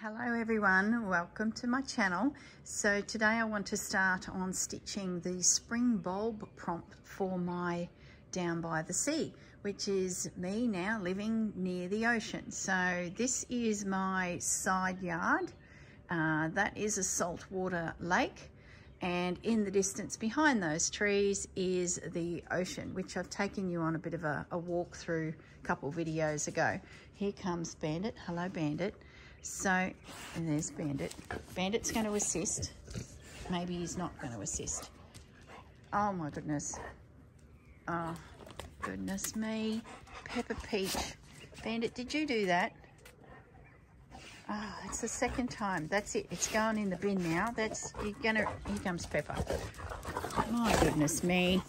Hello everyone, welcome to my channel. So today I want to start on stitching the spring bulb prompt for my Down by the Sea, which is me now living near the ocean. So this is my side yard. That is a saltwater lake, and in the distance behind those trees is the ocean, which I've taken you on a bit of a walk through a couple videos ago. Here comes Bandit. Hello Bandit. So, and there's Bandit. Bandit's going to assist. Maybe he's not going to assist. Oh my goodness. Oh, goodness me. Peppa Peach. Bandit, did you do that? Oh, it's the second time. That's it. It's going in the bin now. Here comes Peppa. My goodness me.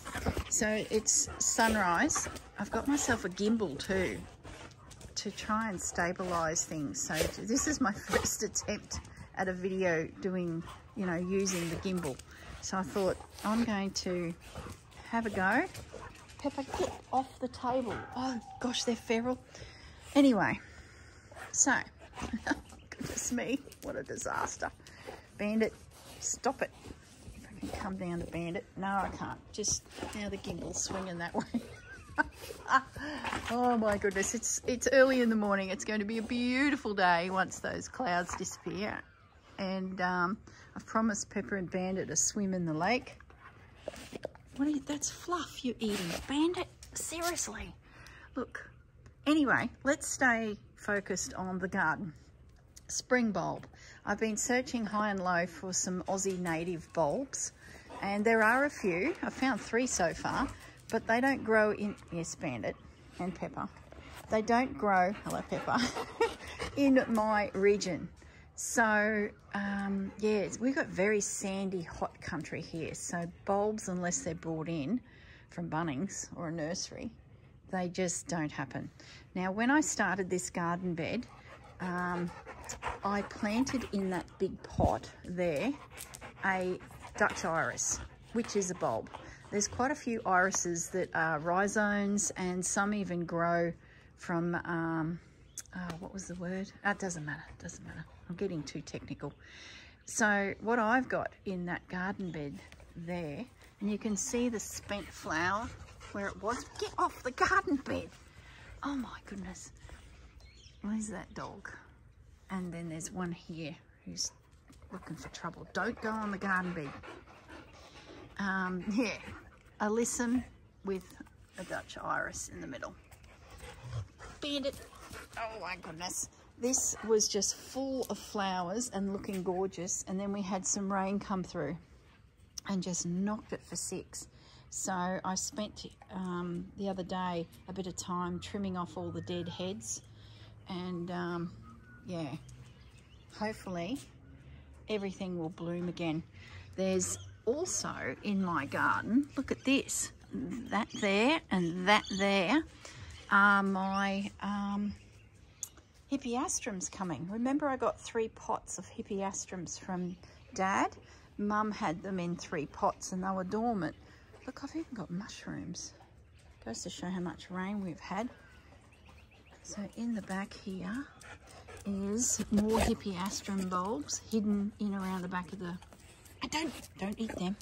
So it's sunrise. I've got myself a gimbal too, to try and stabilize things. So this is my first attempt at a video doing, using the gimbal. So I thought I'm going to have a go. Peppa, get off the table. Oh gosh, they're feral. Anyway, so, goodness me, what a disaster. Bandit, stop it. If I can come down to Bandit. No, I can't. Just now the gimbal's swinging that way. Oh my goodness, it's early in the morning. It's going to be a beautiful day once those clouds disappear, and I've promised Peppa and Bandit a swim in the lake. That's fluff you're eating, Bandit, seriously. Look, anyway, let's stay focused on the garden. Spring bulb. I've been searching high and low for some Aussie native bulbs, and there are a few. I've found 3 so far, but they don't grow in, yes, Bandit and Peppa, they don't grow, hello Peppa, in my region. So, yeah, we've got very sandy, hot country here. So bulbs, unless they're brought in from Bunnings or a nursery, they just don't happen. Now, when I started this garden bed, I planted in that big pot there a Dutch iris, which is a bulb. There's quite a few irises that are rhizomes, and some even grow from, what was the word? It doesn't matter, I'm getting too technical. So what I've got in that garden bed there, and you can see the spent flower where it was. Get off the garden bed. Oh my goodness. Where's that dog? And then there's one here who's looking for trouble. Don't go on the garden bed. Yeah, alyssum with a Dutch iris in the middle. Bandit, oh my goodness. This was just full of flowers and looking gorgeous, and then we had some rain come through and just knocked it for 6. So I spent the other day a bit of time trimming off all the dead heads, and yeah, hopefully everything will bloom again. There's also in my garden, look at this, that there and that there are my hippeastrums coming. Remember, I got 3 pots of hippeastrums from Dad. Mum had them in 3 pots and they were dormant. Look, I've even got mushrooms. Goes to show how much rain we've had. So in the back here is more hippeastrum bulbs hidden in around the back of the... Don't eat them.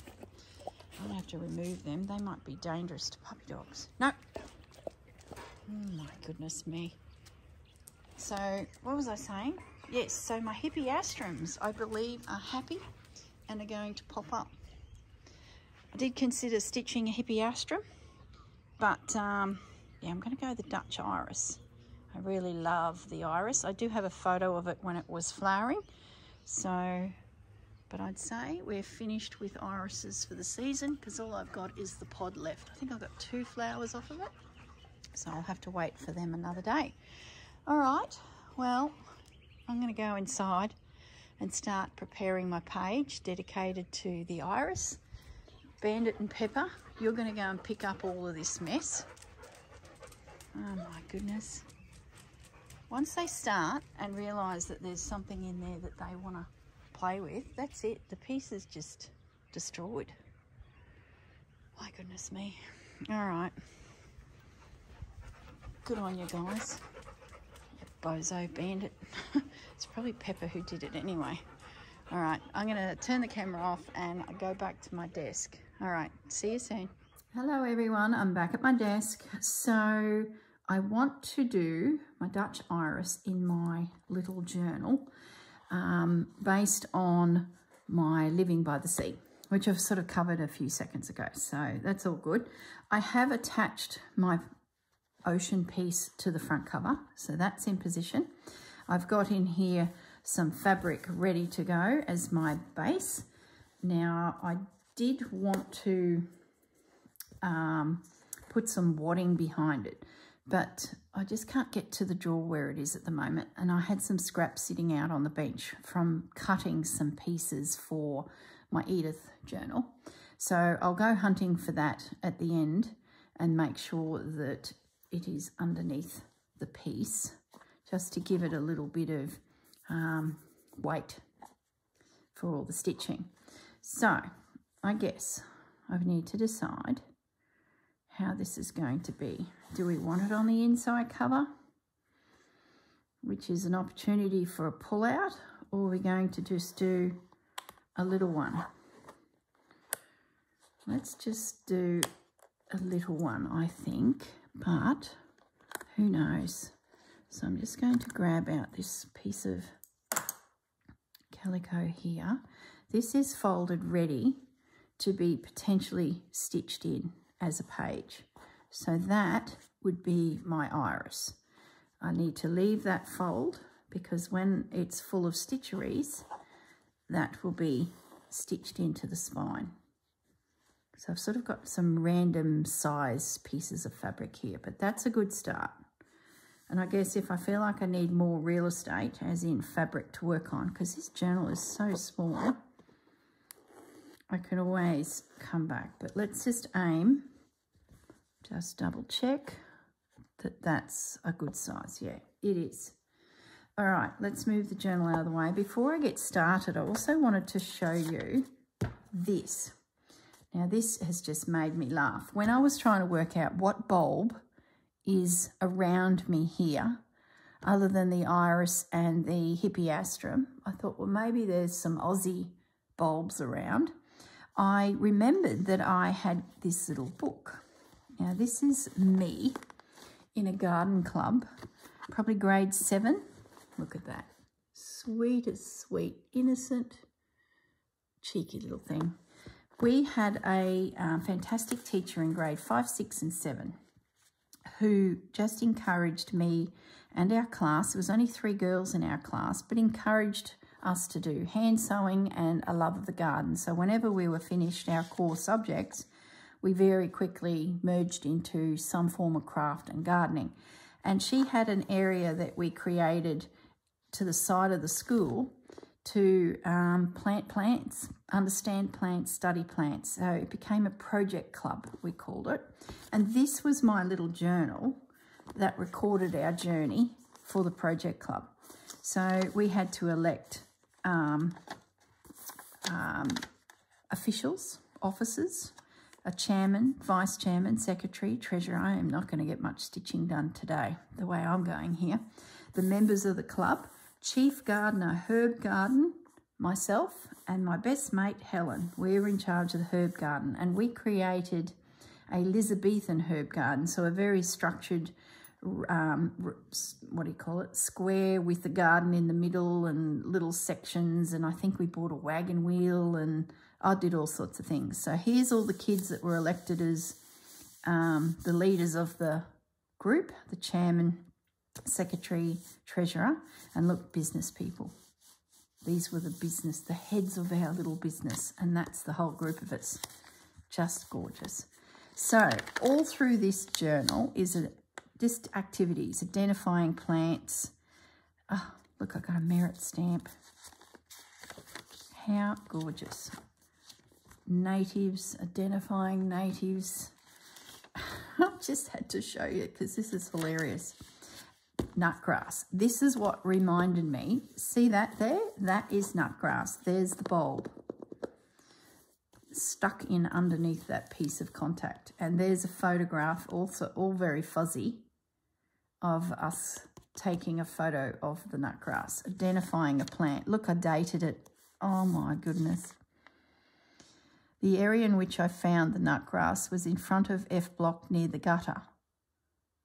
I'll have to remove them. They might be dangerous to puppy dogs. No. Oh my goodness me. So what was I saying? Yes, so my hippeastrums, I believe, are happy and are going to pop up. I did consider stitching a hippeastrum, but yeah, I'm going to go the Dutch iris. I really love the iris. I do have a photo of it when it was flowering. So, but I'd say we're finished with irises for the season, because all I've got is the pod left. I think I've got 2 flowers off of it, so I'll have to wait for them another day. All right, well, I'm going to go inside and start preparing my page dedicated to the iris. Bandit and Peppa, you're going to go and pick up all of this mess. Oh my goodness. Once they start and realise that there's something in there that they want to play with, that's it. The piece is just destroyed. My goodness me. All right. Good on you guys. Bozo Bandit. It's probably Pepper who did it anyway. All right, I'm going to turn the camera off and go back to my desk. All right, see you soon. Hello everyone, I'm back at my desk. So I want to do my Dutch iris in my little journal based on my living by the sea, which I've sort of covered a few seconds ago. So that's all good. I have attached my ocean piece to the front cover, so that's in position. I've got in here some fabric ready to go as my base. Now I did want to put some wadding behind it, but I just can't get to the drawer where it is at the moment, and I had some scraps sitting out on the bench from cutting some pieces for my Edith journal. So I'll go hunting for that at the end and make sure that it is underneath the piece, just to give it a little bit of weight for all the stitching. So I guess I need to decide how this is going to be. Do we want it on the inside cover, which is an opportunity for a pull out, or are we going to just do a little one? Let's just do a little one, I think, but who knows? So I'm just going to grab out this piece of calico here. This is folded ready to be potentially stitched in as a page. So that would be my iris. I need to leave that fold because when it's full of stitcheries, that will be stitched into the spine. So I've sort of got some random size pieces of fabric here, but that's a good start. And I guess if I feel like I need more real estate, as in fabric to work on, because this journal is so small, I can always come back. But let's just aim, just double check that that's a good size. Yeah, it is. All right, let's move the journal out of the way. Before I get started, I also wanted to show you this. Now, this has just made me laugh. When I was trying to work out what bulb is around me here, other than the iris and the hippeastrum, I thought, well, maybe there's some Aussie bulbs around. I remembered that I had this little book. Now, this is me in a garden club, probably grade 7. Look at that. Sweet as sweet, innocent, cheeky little thing. We had a fantastic teacher in grade 5, 6 and 7 who just encouraged me and our class. There was only 3 girls in our class, but encouraged us to do hand sewing and a love of the garden. So whenever we were finished our core subjects, we very quickly merged into some form of craft and gardening. And she had an area that we created to the side of the school to plant plants, understand plants, study plants. So it became a project club, we called it. And this was my little journal that recorded our journey for the project club. So we had to elect officials, officers, a chairman, vice chairman, secretary, treasurer. I am not going to get much stitching done today, the way I'm going here. The members of the club, chief gardener, herb garden, myself and my best mate, Helen. We were in charge of the herb garden, and we created a Elizabethan herb garden. So a very structured, what do you call it, square with the garden in the middle and little sections. And I think we bought a wagon wheel, and I did all sorts of things. So here's all the kids that were elected as the leaders of the group, the chairman, secretary, treasurer, and look, business people. These were the heads of our little business, and that's the whole group of us. Just gorgeous. So all through this journal is just activities, identifying plants. Oh, look, I got a merit stamp. How gorgeous. Natives, identifying natives. I just had to show you because this is hilarious. Nutgrass. This is what reminded me. See that there? That is nutgrass. There's the bulb stuck in underneath that piece of contact. And there's a photograph, also all very fuzzy, of us taking a photo of the nutgrass, identifying a plant. Look, I dated it. Oh my goodness. The area in which I found the nutgrass was in front of F block near the gutter.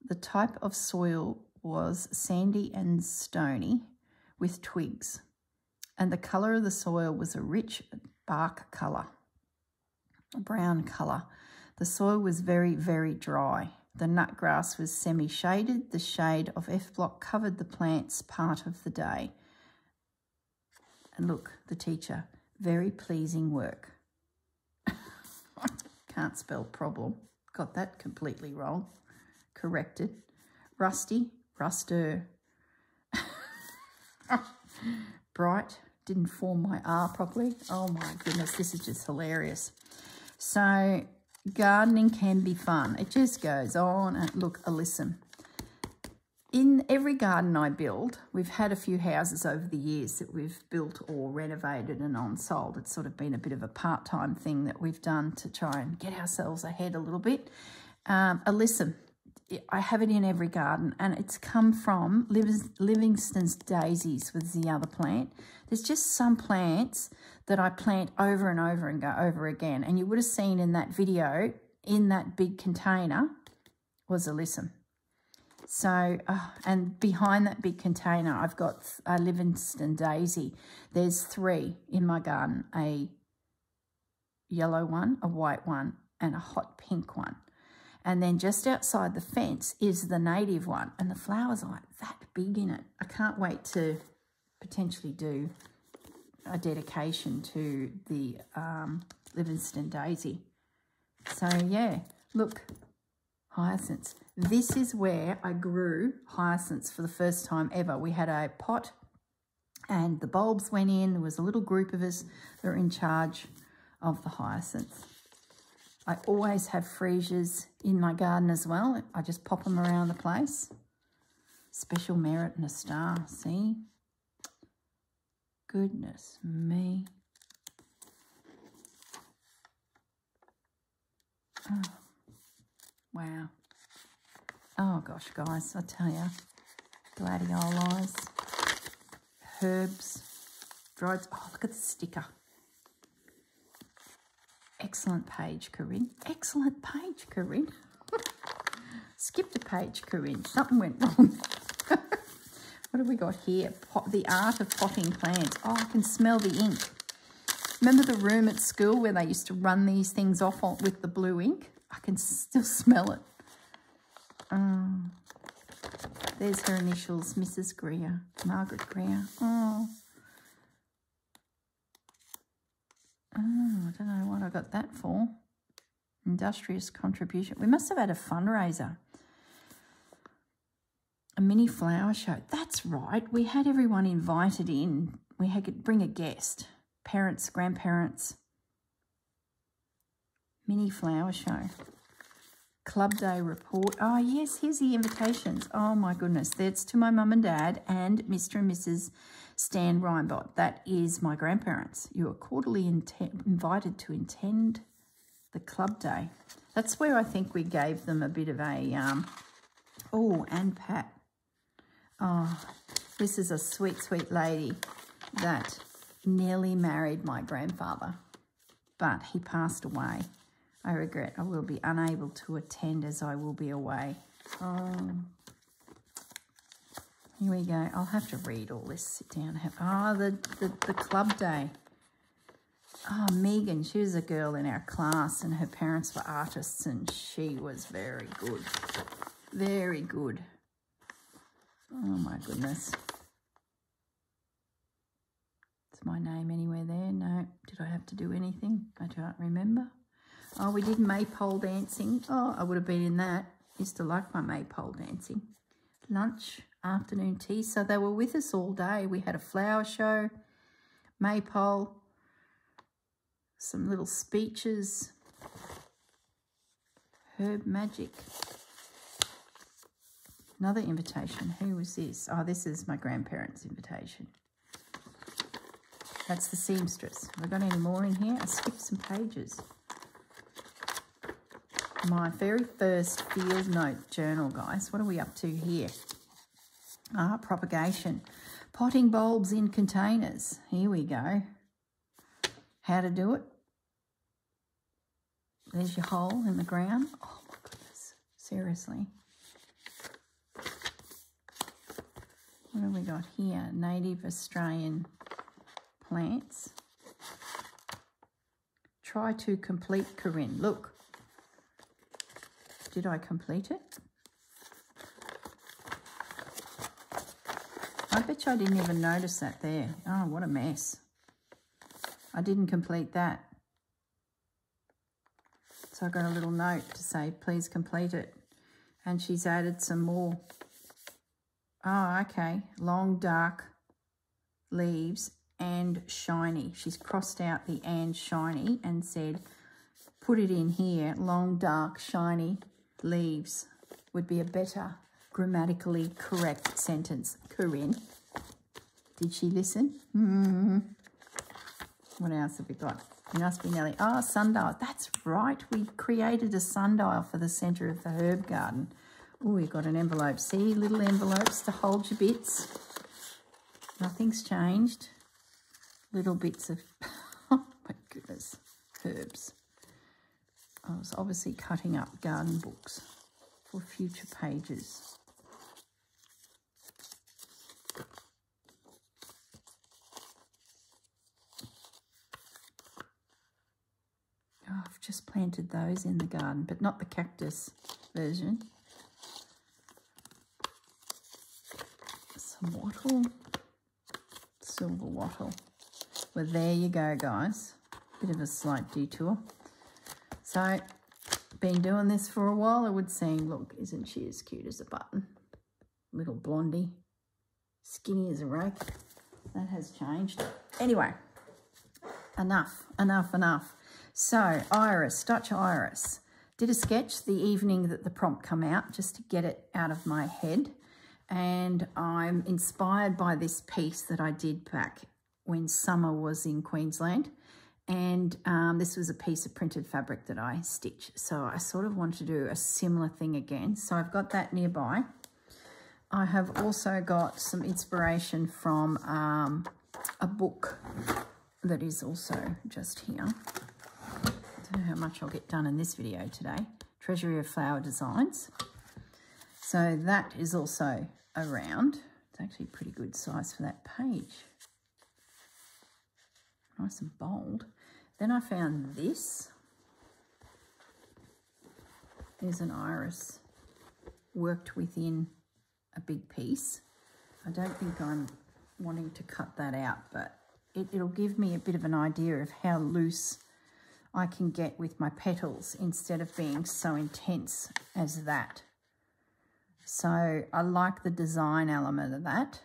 The type of soil was sandy and stony with twigs, and the colour of the soil was a rich bark colour, a brown colour. The soil was very, very dry. The nutgrass was semi-shaded. The shade of F block covered the plant's part of the day. And look, the teacher, very pleasing work. Can't spell problem. Got that completely wrong. Corrected. Rusty, ruster. Bright, didn't form my R properly. Oh my goodness, this is just hilarious. So gardening can be fun. It just goes on. And look, listen. In every garden I build, we've had a few houses over the years that we've built or renovated and on sold. It's sort of been a bit of a part-time thing that we've done to try and get ourselves ahead a little bit. Listen, I have it in every garden, and it's come from Livingston's daisies was the other plant. There's just some plants that I plant over and over and go over again. And you would have seen in that video, in that big container, was alyssum. So, and behind that big container, I've got a Livingston daisy. There's 3 in my garden, a yellow one, a white one, and a hot pink one. And then just outside the fence is the native one, and the flowers are like that big in it. I can't wait to potentially do a dedication to the Livingston daisy. So, yeah, look, hyacinths. This is where I grew hyacinths for the first time ever. We had a pot and the bulbs went in. There was a little group of us that were in charge of the hyacinths. I always have freesias in my garden as well. I just pop them around the place. Special merit and a star, see? Goodness me. Oh, wow. Oh, gosh, guys, I tell you, gladiolis, herbs, dried... Oh, look at the sticker. Excellent page, Corrine. Excellent page, Corrine. Skipped a page, Corrine. Something went wrong. What have we got here? The art of potting plants. Oh, I can smell the ink. Remember the room at school where they used to run these things off with the blue ink? I can still smell it. There's her initials, Mrs. Greer, Margaret Greer. Oh, I don't know what I got that for. Industrious contribution. We must have had a fundraiser. A mini flower show. That's right. We had everyone invited in. We had to bring a guest. Parents, grandparents. Mini flower show. Club day report. Oh, yes, here's the invitations. Oh, my goodness. That's to my mum and dad and Mr. and Mrs. Stan Reinbott. That is my grandparents. You are cordially invited to attend the club day. That's where I think we gave them a bit of a... oh, and Pat. Oh, this is a sweet, sweet lady that nearly married my grandfather, but he passed away. I regret I will be unable to attend as I will be away. Oh, here we go. I'll have to read all this. Sit down. The club day. Oh, Megan, she was a girl in our class and her parents were artists and she was very good. Very good. Oh, my goodness. Is my name anywhere there? No. Did I have to do anything? I don't remember. Oh, we did maypole dancing. Oh, I would have been in that. Used to like my maypole dancing. Lunch, afternoon tea. So they were with us all day. We had a flower show, maypole, some little speeches, herb magic. Another invitation. Who was this? Oh, this is my grandparents' invitation. That's the seamstress. Have I got any more in here? I skipped some pages. My very first field note journal, guys. What are we up to here? Propagation. Potting bulbs in containers. Here we go. How to do it. There's your hole in the ground. Oh my goodness, seriously. What have we got here? Native Australian plants. Try to complete, Corrine. Look. Did I complete it? I bet you I didn't even notice that there. Oh, what a mess. I didn't complete that. So I got a little note to say, please complete it. And she's added some more. Oh, okay. Long, dark leaves and shiny. She's crossed out the and shiny and said, put it in here. Long, dark, shiny leaves would be a better grammatically correct sentence. Corrine, did she listen? What else have we got? It must be Nelly. Oh, sundial. That's right. We created a sundial for the centre of the herb garden. Oh, we've got an envelope. See, little envelopes to hold your bits. Nothing's changed. Little bits of, oh my goodness, herbs. I was obviously cutting up garden books for future pages. Oh, I've just planted those in the garden, but not the cactus version. Some wattle, silver wattle. Well, there you go, guys. Bit of a slight detour. So, been doing this for a while, I would seem, look, isn't she as cute as a button? Little blondie, skinny as a rake. That has changed. Anyway, enough. So, Iris, Dutch Iris. Did a sketch the evening that the prompt come out, just to get it out of my head. And I'm inspired by this piece that I did back when summer was in Queensland. And this was a piece of printed fabric that I stitched. So I sort of want to do a similar thing again. So I've got that nearby. I have also got some inspiration from a book that is also just here. I don't know how much I'll get done in this video today. Treasury of Flower Designs. So that is also around. It's actually a pretty good size for that page. Nice and bold. Then I found this. There's an iris worked within a big piece. I don't think I'm wanting to cut that out, but it'll give me a bit of an idea of how loose I can get with my petals instead of being so intense as that. So I like the design element of that.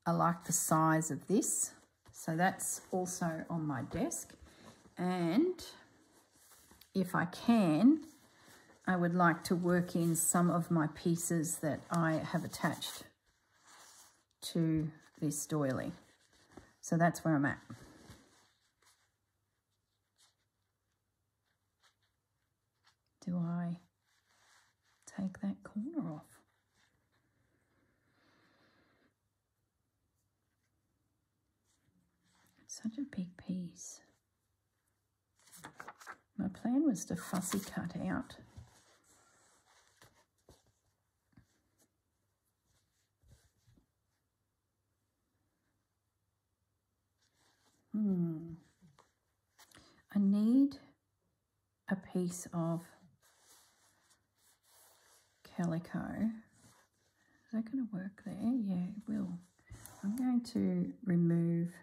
I like the size of this. So that's also on my desk. And if I can, I would like to work in some of my pieces that I have attached to this doily. So that's where I'm at. Do I take that corner off? It's such a big piece. My plan was to fussy cut out. I need a piece of calico. Is that going to work there? Yeah, it will. I'm going to remove,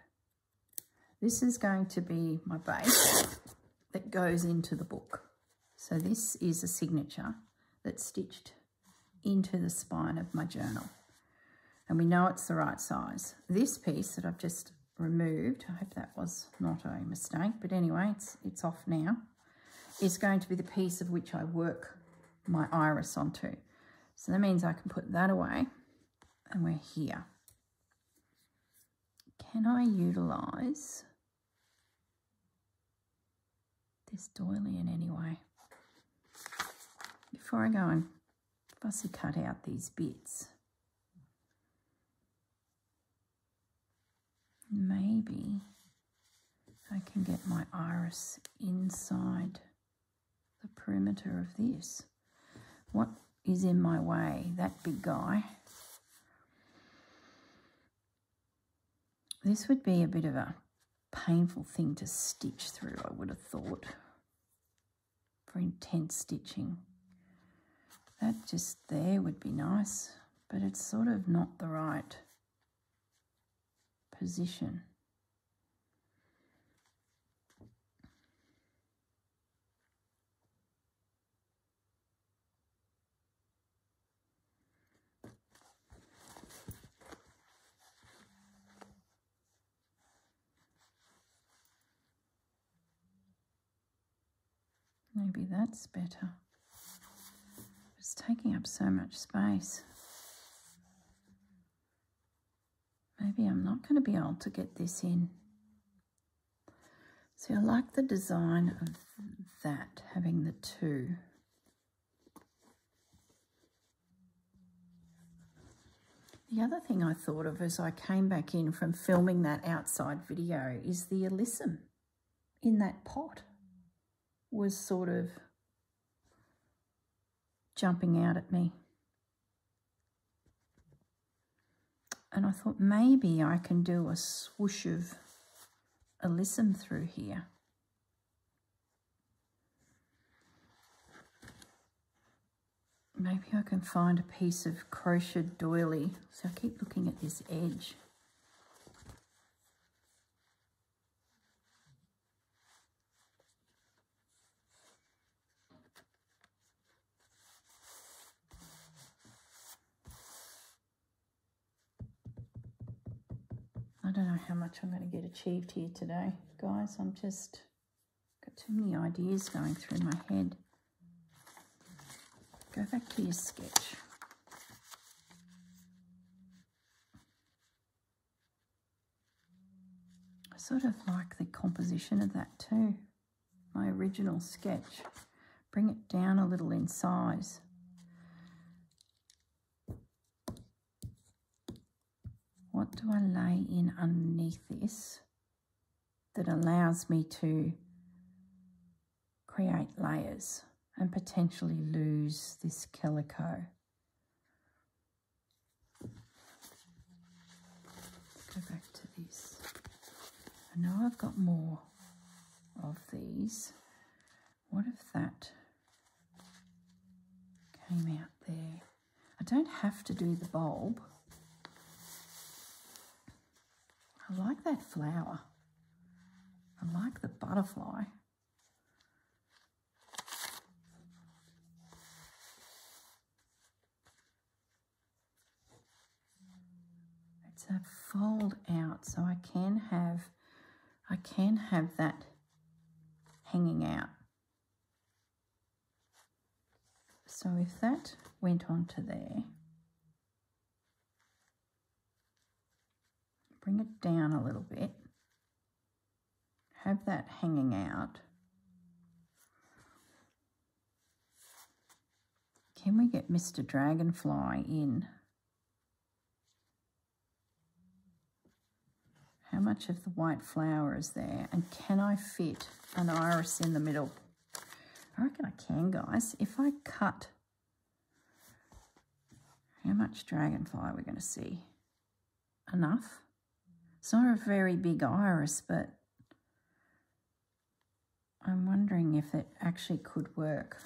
this is going to be my base that goes into the book. So this is a signature that's stitched into the spine of my journal. And we know it's the right size. This piece that I've just removed, I hope that was not a mistake, but anyway, it's off now, is going to be the piece of which I work my iris onto. So that means I can put that away, and we're here. Can I utilise this doily in any way? Before I go and fussy cut out these bits, maybe I can get my iris inside the perimeter of this. What is in my way? That big guy. This would be a bit of a painful thing to stitch through, I would have thought, for intense stitching. That just there would be nice, but it's sort of not the right position. Maybe that's better. It's taking up so much space. Maybe I'm not going to be able to get this in. See, I like the design of that, having the two. The other thing I thought of as I came back in from filming that outside video is the alyssum in that pot was sort of jumping out at me. And I thought maybe I can do a swoosh of alyssum through here. Maybe I can find a piece of crocheted doily. So I keep looking at this edge. I don't know how much I'm going to get achieved here today, guys. I'm just got too many ideas going through my head. Go back to your sketch. I sort of like the composition of that too. My original sketch. Bring it down a little in size. What do I lay in underneath this that allows me to create layers and potentially lose this calico? Go back to this. I know I've got more of these. What if that came out there? I don't have to do the bulb. I like that flower. I like the butterfly. It's a fold out, so I can have that hanging out. So if that went onto there, bring it down a little bit, have that hanging out. Can we get Mr. Dragonfly in? How much of the white flower is there? And can I fit an iris in the middle? I reckon I can, guys. If I cut, how much dragonfly are we going to see? Enough? It's not a very big iris, but I'm wondering if it actually could work.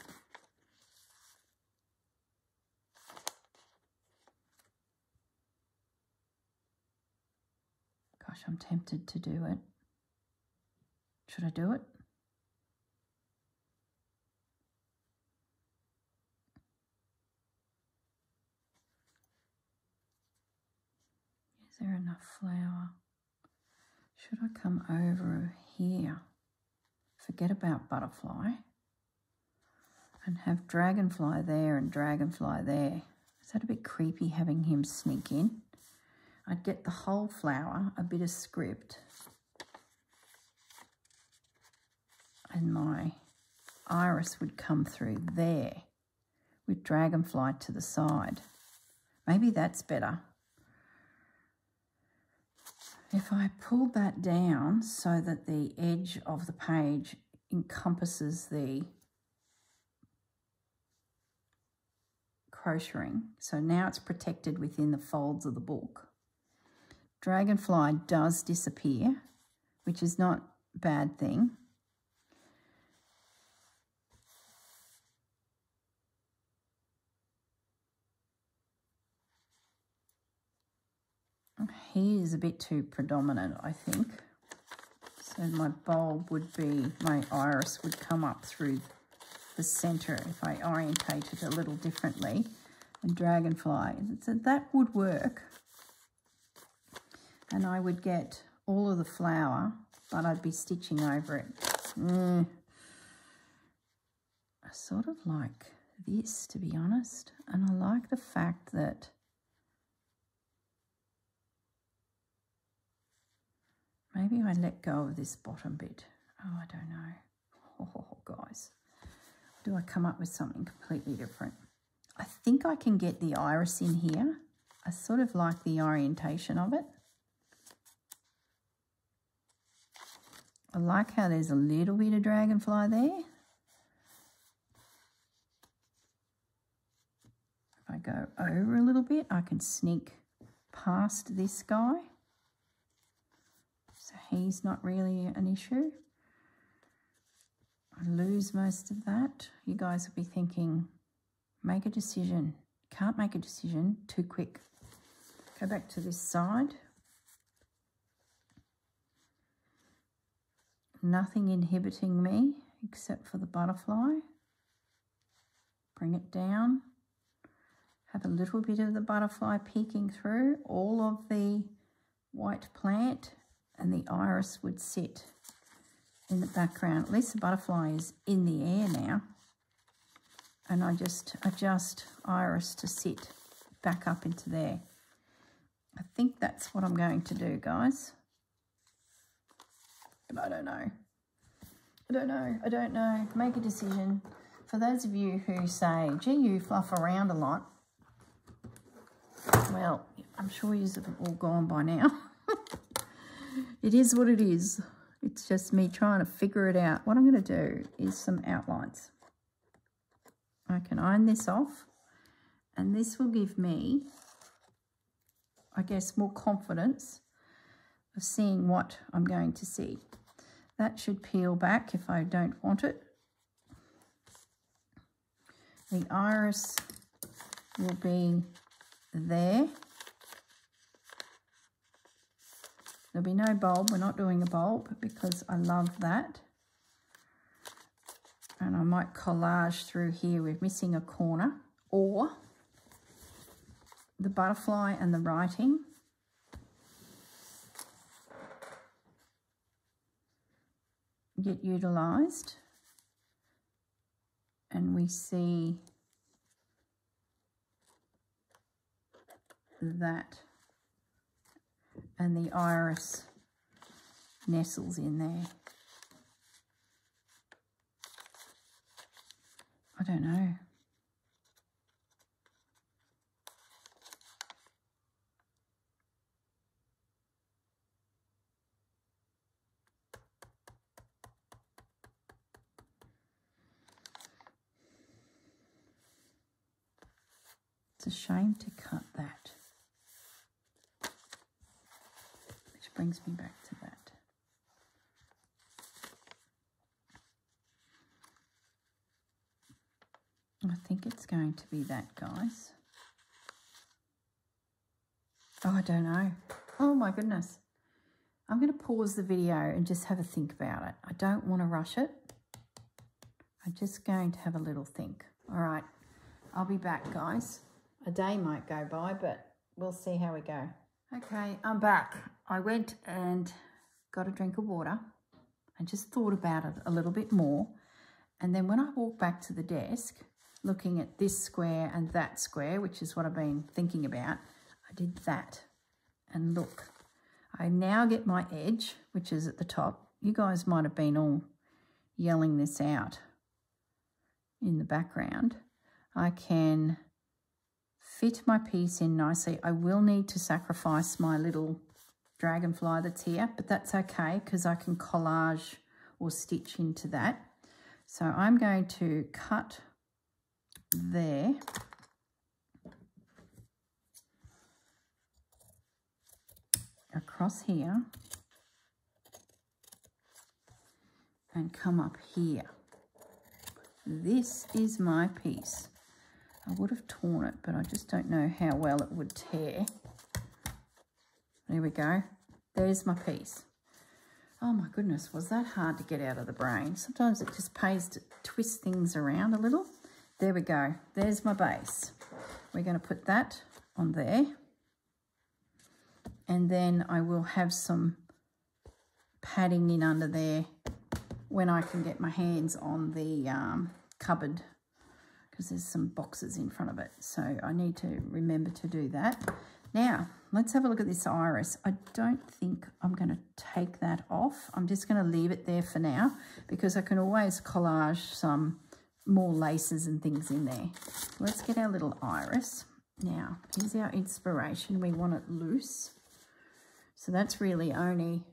Gosh, I'm tempted to do it. Should I do it? Is there enough flour? Should I come over here? Forget about butterfly and have dragonfly there and dragonfly there. Is that a bit creepy having him sneak in? I'd get the whole flower, a bit of script, and my iris would come through there with dragonfly to the side. Maybe that's better. If I pulled that down so that the edge of the page encompasses the crocheting, so now it's protected within the folds of the book. Dragonfly does disappear, which is not a bad thing. He is a bit too predominant, I think. So my bulb would be, my iris would come up through the centre if I orientate it a little differently. And dragonfly, so that would work. And I would get all of the flower, but I'd be stitching over it. I sort of like this, to be honest. And I like the fact that maybe I let go of this bottom bit. Oh, I don't know. Oh, guys. Do I come up with something completely different? I think I can get the iris in here. I sort of like the orientation of it. I like how there's a little bit of dragonfly there. If I go over a little bit, I can sneak past this guy. So he's not really an issue. I lose most of that. You guys will be thinking, make a decision. Can't make a decision, too quick. Go back to this side. Nothing inhibiting me except for the butterfly. Bring it down. Have a little bit of the butterfly peeking through. All of the white plant and the iris would sit in the background. At least the butterfly is in the air now. And I just adjust iris to sit back up into there. I think that's what I'm going to do, guys. But I don't know. I don't know. Make a decision. For those of you who say, gee, you fluff around a lot. Well, I'm sure you've all gone by now. It is what it is. It's just me trying to figure it out. What I'm going to do is some outlines. I can iron this off, and this will give me, I guess, more confidence of seeing what I'm going to see. That should peel back if I don't want it. The iris will be there. There'll be no bulb. We're not doing a bulb because I love that. And I might collage through here. We're missing a corner. Or the butterfly and the writing. Get utilised. And we see that. And the iris nestles in there. I don't know. It's a shame to cut that. Which brings me back to that. I think it's going to be that, guys. Oh, I don't know. Oh, my goodness. I'm going to pause the video and just have a think about it. I don't want to rush it. I'm just going to have a little think. All right. I'll be back, guys. A day might go by, but we'll see how we go. Okay, I'm back. I went and got a drink of water. I just thought about it a little bit more. And then when I walked back to the desk, looking at this square and that square, which is what I've been thinking about, I did that. And look, I now get my edge, which is at the top. You guys might have been all yelling this out in the background. I can fit my piece in nicely. I will need to sacrifice my little dragonfly that's here, but that's okay because I can collage or stitch into that. So I'm going to cut there. Across here. And come up here. This is my piece. I would have torn it, but I just don't know how well it would tear. There we go. There's my piece. Oh my goodness, was that hard to get out of the brain? Sometimes it just pays to twist things around a little. There we go. There's my base. We're going to put that on there. And then I will have some padding in under there when I can get my hands on the cupboard, because there's some boxes in front of it. So I need to remember to do that. Now, let's have a look at this iris. I don't think I'm going to take that off. I'm just going to leave it there for now because I can always collage some more laces and things in there. Let's get our little iris. Now, here's our inspiration. We want it loose. So that's really only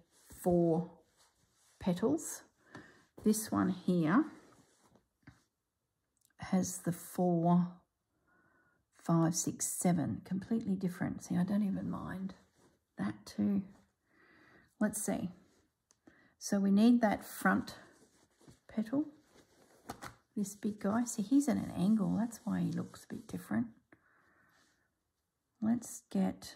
4 petals. This one here has the 4, 5, 6, 7, completely different. See, I don't even mind that too. Let's see. So we need that front petal, this big guy. See, he's at an angle. That's why he looks a bit different. Let's get...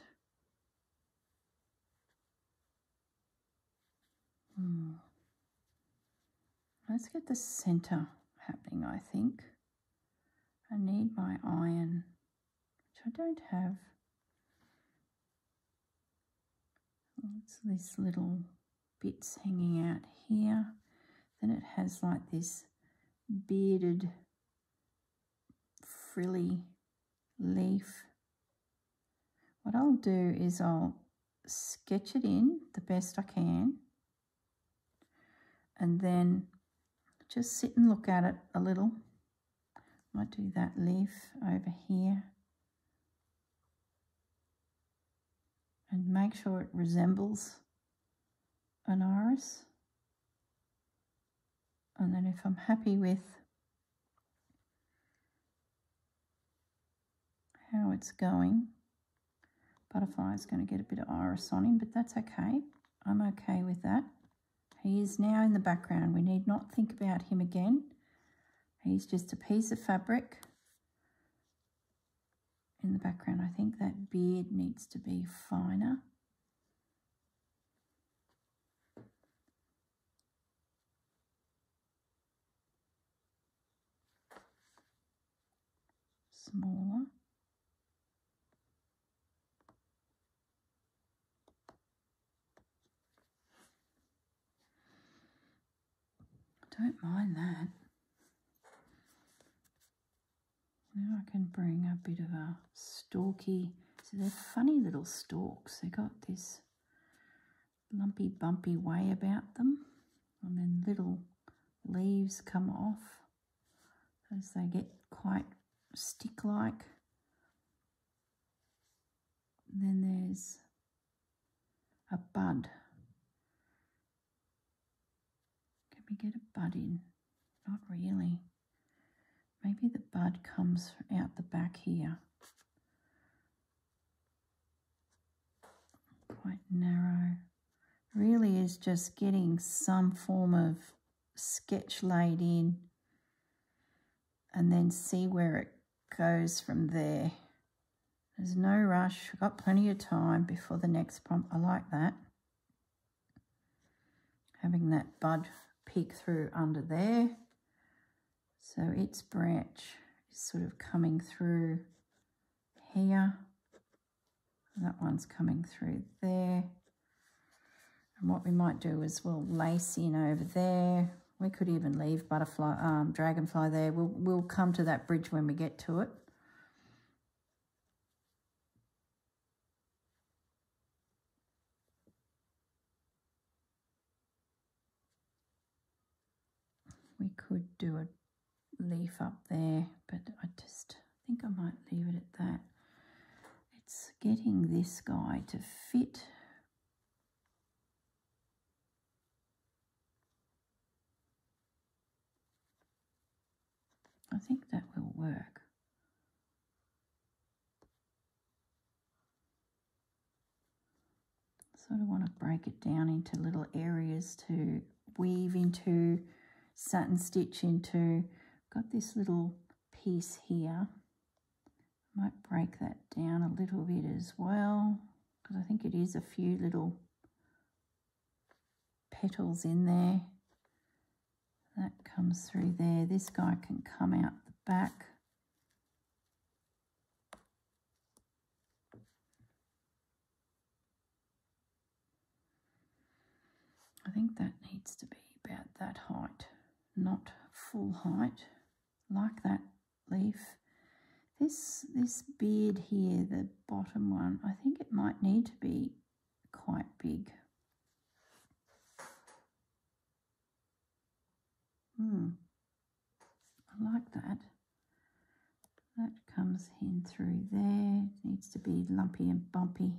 Let's get the center happening, I think. I need my iron, which I don't have. It's these little bits hanging out here. Then it has like this bearded, frilly leaf. What I'll do is I'll sketch it in the best I can. And then just sit and look at it a little. Might do that leaf over here. And make sure it resembles an iris. And then if I'm happy with how it's going, butterfly is going to get a bit of iris on him, but that's okay. I'm okay with that. He is now in the background. We need not think about him again. He's just a piece of fabric in the background. I think that beard needs to be finer. Smaller. Don't mind that. Now I can bring a bit of a stalky. So they're funny little stalks. They got this lumpy, bumpy way about them. And then little leaves come off as they get quite stick-like. Then there's a bud. Can we get a bud in? Not really. Maybe the bud comes out the back here. Quite narrow. Really is just getting some form of sketch laid in and then see where it goes from there. There's no rush. I've got plenty of time before the next prompt. I like that. Having that bud peek through under there. So its branch is sort of coming through here. That one's coming through there. And what we might do is we'll lace in over there. We could even leave butterfly, dragonfly there. We'll come to that bridge when we get to it. We could do a leaf up there, but I just think I might leave it at that. It's getting this guy to fit think that will work. Sort of want to break it down into little areas to weave into, satin stitch into. Got this little piece here. Might break that down a little bit as well, because I think it is a few little petals in there. That comes through there. This guy can come out the back. I think that needs to be about that height, not full height, like that leaf. This beard here, the bottom one, I think it might need to be quite big. I like that. That comes in through there. It needs to be lumpy and bumpy.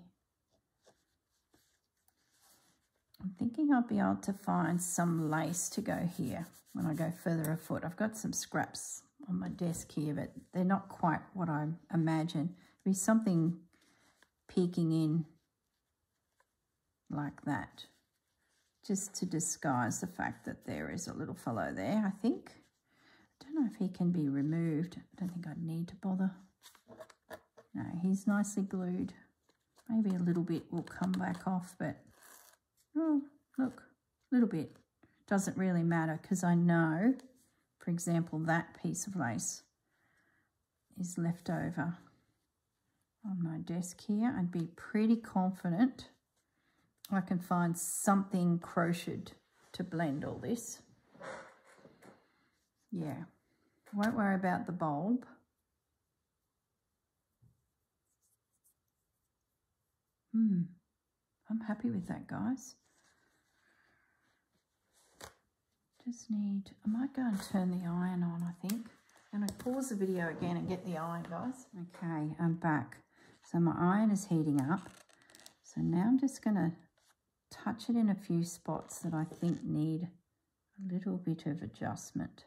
I'm thinking I'll be able to find some lace to go here when I go further afoot. I've got some scraps on my desk here, but they're not quite what I imagine. It'll be something peeking in like that, just to disguise the fact that there is a little fellow there, I think. I don't know if he can be removed. I don't think I'd need to bother. No, he's nicely glued. Maybe a little bit will come back off, but oh, look, a little bit. Doesn't really matter, because I know, for example, that piece of lace is left over on my desk here. I'd be pretty confident I can find something crocheted to blend all this. Yeah, won't worry about the bulb. I'm happy with that, guys. Just need, I might go and turn the iron on, I think. I'm going to pause the video again and get the iron, guys. Okay, I'm back. So my iron is heating up. So now I'm just going to touch it in a few spots that I think need a little bit of adjustment.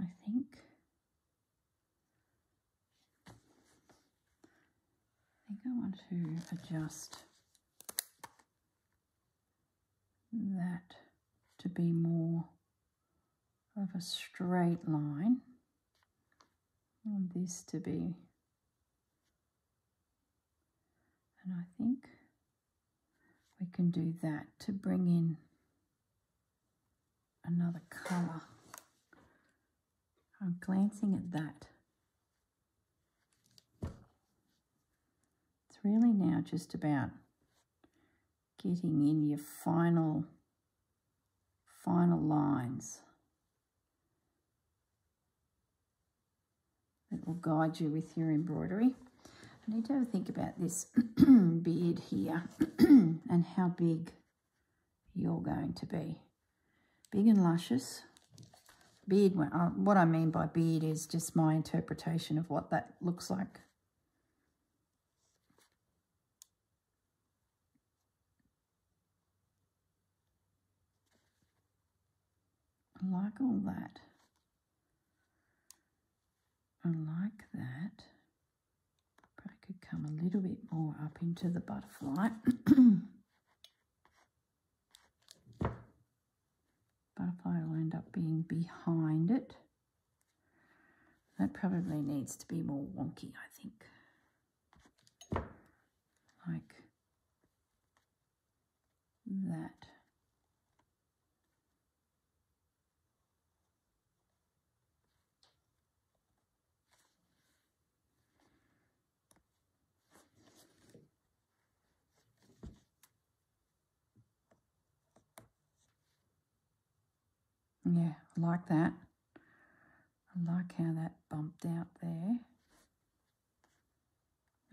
I think I want to adjust that to be more of a straight line. I want this to be, and I think we can do that to bring in another colour. I'm glancing at that. It's really now just about getting in your final lines that will guide you with your embroidery. I need to have a think about this beard here and how big you're going to be. Big and luscious. Beard, what I mean by beard is just my interpretation of what that looks like. I like all that. I like that. Probably could come a little bit more up into the butterfly. Butterfly will end up being behind it. That probably needs to be more wonky, I think. Like that. Yeah, I like that. I like how that bumped out there.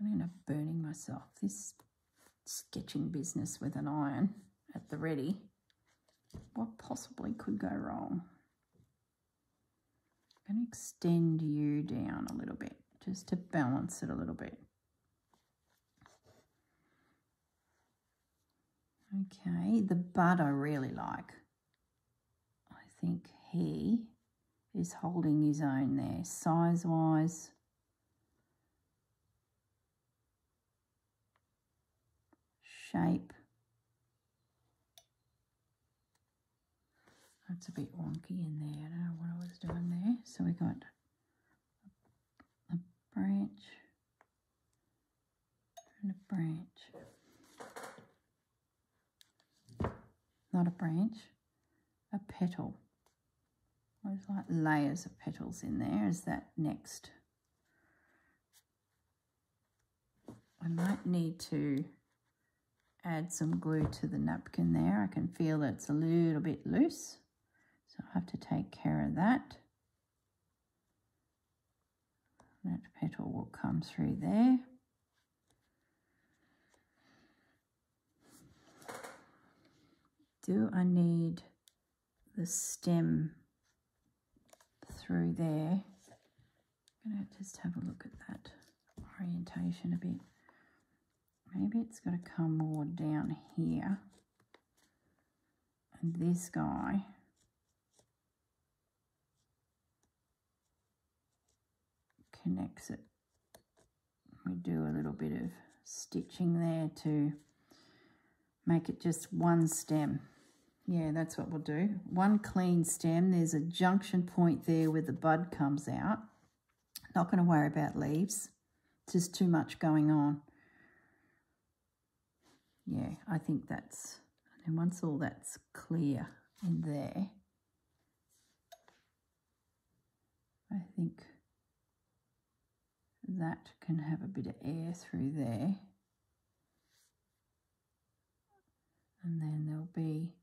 I'm going to end up burning myself. This sketching business with an iron at the ready. What possibly could go wrong? I'm going to extend you down a little bit just to balance it a little bit. Okay, the bud I really like. I think he is holding his own there, size-wise. Shape. That's a bit wonky in there. I don't know what I was doing there. So we got a branch and a branch. Not a branch, a petal. There's like layers of petals in there. Is that next? I might need to add some glue to the napkin there. I can feel that it's a little bit loose, so I'll have to take care of that. That petal will come through there. Do I need the stem through there? I'm going to just have a look at that orientation a bit. Maybe it's got to come more down here. And this guy connects it. We do a little bit of stitching there to make it just one stem. Yeah, that's what we'll do. One clean stem. There's a junction point there where the bud comes out. Not going to worry about leaves. Just too much going on. Yeah, I think that's... And once all that's clear in there, I think that can have a bit of air through there. And then there'll be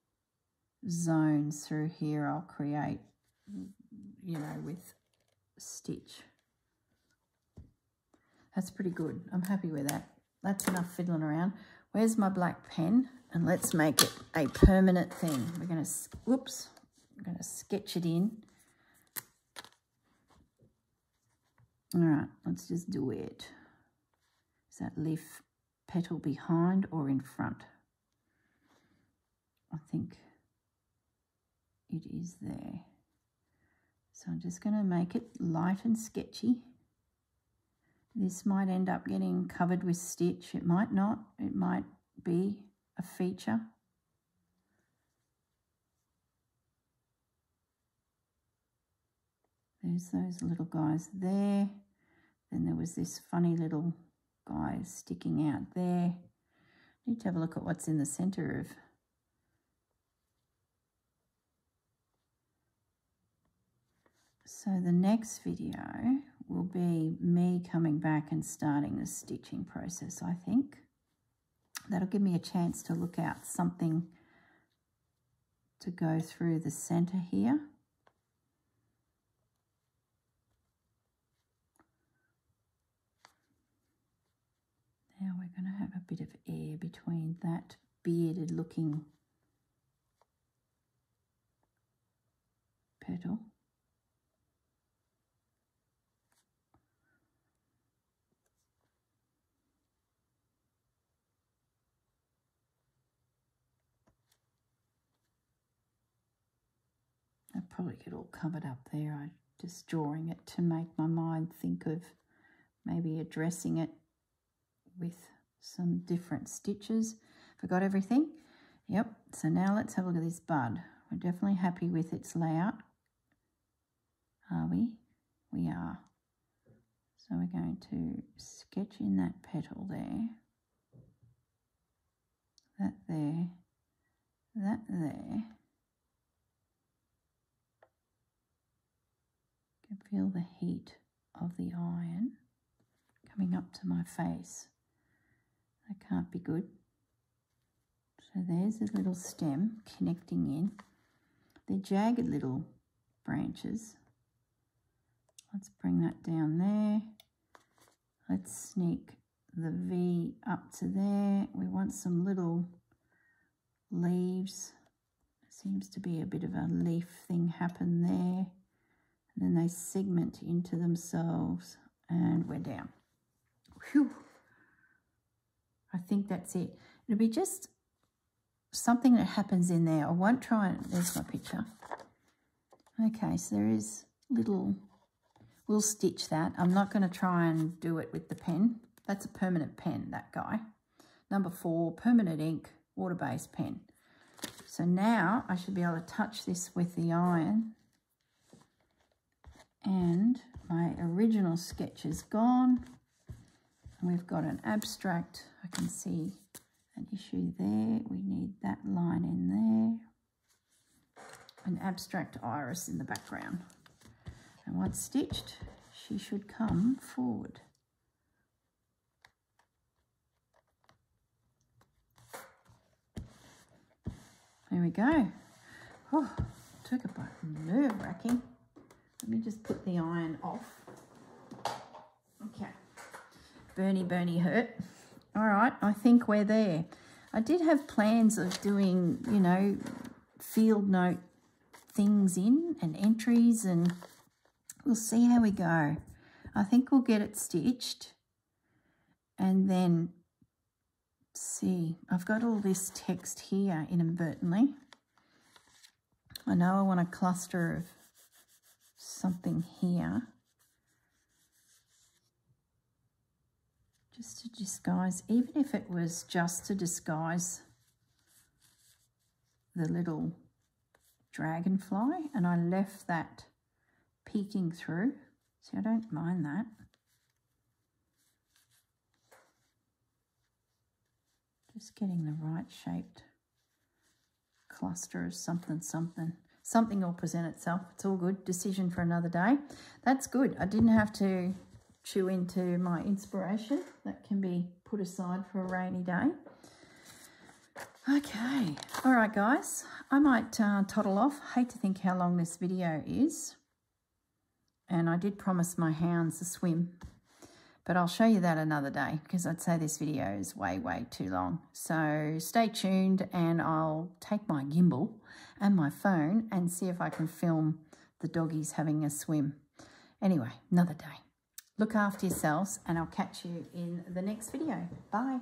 zones through here I'll create, you know, with stitch. That's pretty good. I'm happy with that. That's enough fiddling around. Where's my black pen? And let's make it a permanent thing. We're going to, whoops, I'm going to sketch it in. All right, let's just do it. Is that leaf petal behind or in front? I think it is there. So I'm just going to make it light and sketchy. This might end up getting covered with stitch. It might not. It might be a feature. There's those little guys there. Then there was this funny little guy sticking out there. Need to have a look at what's in the centre of. So the next video will be me coming back and starting the stitching process, I think. That'll give me a chance to look out something to go through the centre here. Now we're going to have a bit of air between that bearded looking petal. I'd probably get all covered up there. I'm just drawing it to make my mind think of maybe addressing it with some different stitches. Forgot everything? Yep. So now let's have a look at this bud. We're definitely happy with its layout. Are we? We are. So we're going to sketch in that petal there. That there. That there. I can feel the heat of the iron coming up to my face. That can't be good. So there's a little stem connecting in. They're jagged little branches. Let's bring that down there. Let's sneak the V up to there. We want some little leaves. There seems to be a bit of a leaf thing happen there. And then they segment into themselves and we're down. Whew. I think that's it. It'll be just something that happens in there. I won't try and, there's my picture. Okay, so there is little, we'll stitch that. I'm not going to try and do it with the pen. That's a permanent pen, that guy. Number 4, permanent ink, water-based pen. So now I should be able to touch this with the iron. And my original sketch is gone. We've got an abstract. I can see an issue there. We need that line in there. An abstract iris in the background. And once stitched, she should come forward. There we go. Oh, took a bit nerve-wracking. Let me just put the iron off. Okay. Burny hurt. All right, I think we're there. I did have plans of doing, you know, field note things in and entries, and we'll see how we go. I think we'll get it stitched and then see. I've got all this text here inadvertently. I know I want a cluster of something here just to disguise, even if it was just to disguise the little dragonfly, and I left that peeking through. See, I don't mind that. Just getting the right shaped cluster of something. Something will present itself. It's all good. Decision for another day. That's good. I didn't have to chew into my inspiration. That can be put aside for a rainy day. Okay. All right, guys. I might toddle off. Hate to think how long this video is. And I did promise my hounds a swim. But I'll show you that another day because I'd say this video is way too long. So stay tuned and I'll take my gimbal and my phone and see if I can film the doggies having a swim. Anyway, another day. Look after yourselves and I'll catch you in the next video. Bye.